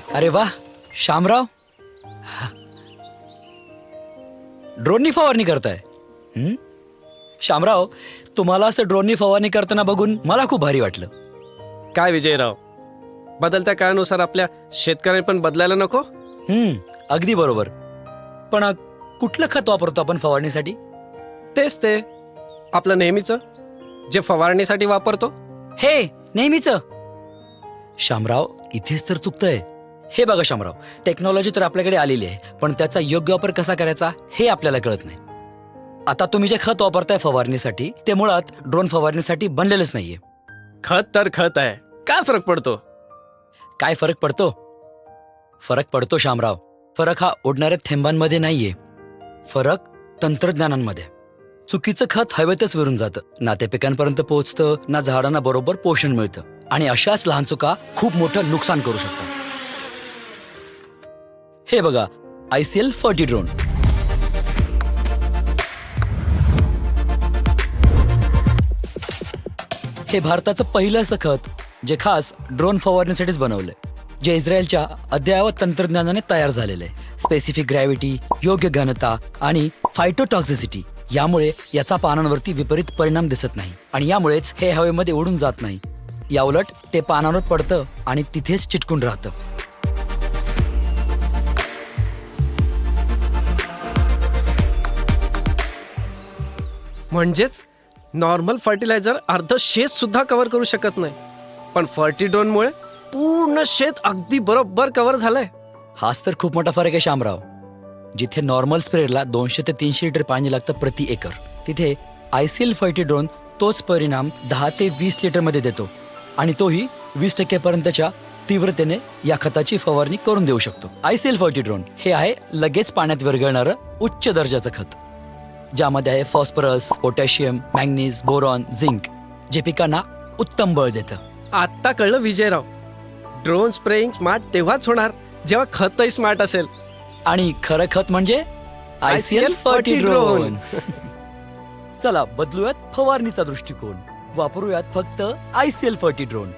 अरे वा, शामराव, ड्रोननी फवारणी करताय? शामराव, तुम्हाला असं ड्रोननी फवारणी करताना बघून मला खूप भारी वाटलं. काय विजयराव, बदलत्या काळानुसार आपल्या शेतकऱ्यांनी पण बदलायला नको? अगदी बरोबर. पण कुठलं खत वापरतो आपण फवारणीसाठी? तेच ते आपलं नेहमीचं, जे फवारणीसाठी वापरतो. हे नेहमीच. शामराव, इथेच तर चुकतंय. हे बघा शामराव, टेक्नॉलॉजी तर आपल्याकडे आलेली आहे, पण त्याचा योग्य वापर कसा करायचा हे आपल्याला कळत नाही. आता तुम्ही जे खत वापरताय फवारणीसाठी, ते मुळात ड्रोन फवारणीसाठी बनलेलंच नाहीये. खत तर खत आहे, काय फरक पडतो? काय फरक पडतो? फरक पडतो शामराव. फरक हा उडणाऱ्या थेंबांमध्ये नाहीये, फरक तंत्रज्ञानांमध्ये. चुकीचं खत हवेतच विरून जातं, ना ते पिकांपर्यंत पोहोचतं, ना झाडांना बरोबर पोषण मिळतं. आणि अशाच लहान चुका खूप मोठं नुकसान करू शकतात. हे बघा, ICL फर्टी ड्रोन. हे भारताचं पहिलं असं खत जे खास ड्रोन फवारणीसाठीच बनवलंय, जे इस्रायलच्या अद्ययावत तंत्रज्ञानाने तयार झालेलं आहे. स्पेसिफिक ग्रॅव्हिटी, योग्य घनता आणि फायटोटॉक्सिसिटी यामुळे याचा पानांवरती विपरीत परिणाम दिसत नाही, आणि यामुळेच हे हवेमध्ये उडून जात नाही. याउलट ते पानांवर पडतं आणि तिथेच चिटकून राहतं. म्हणजेच नॉर्मल फर्टिलायझर अर्ध शेत सुद्धा कव्हर करू शकत नाही, पण फर्टी ड्रोनमुळे पूर्ण शेत अगदी बरोबर कव्हर झालंय. हाच तर खूप मोठा फरक आहे शामराव. जिथे नॉर्मल स्प्रेडला 200 ते 300 लिटर पाणी लागतं प्रति एकर, तिथे ICL फर्टी ड्रोन तोच परिणाम 10 ते 20 लिटर मध्ये देतो, आणि तोही 20% पर्यंतच्या तीव्रतेने या खताची फवारणी करून देऊ शकतो. ICL फर्टी ड्रोन हे आहे लगेच पाण्यात विरघळणारं उच्च दर्जाचं खत, ज्यामध्ये आहे phosphorus, potassium, manganese, boron, zinc, जे पिकांना उत्तम बळ देतं. आता कळलं विजयराव, ड्रोन स्प्रेइंग स्मार्ट तेव्हाच होणार जेव्हा खतही स्मार्ट असेल. आणि खरं खत म्हणजे ICL फर्टी ड्रोन. चला, बदलूयात फवारणीचा दृष्टिकोन, वापरूयात फक्त ICL फर्टी ड्रोन.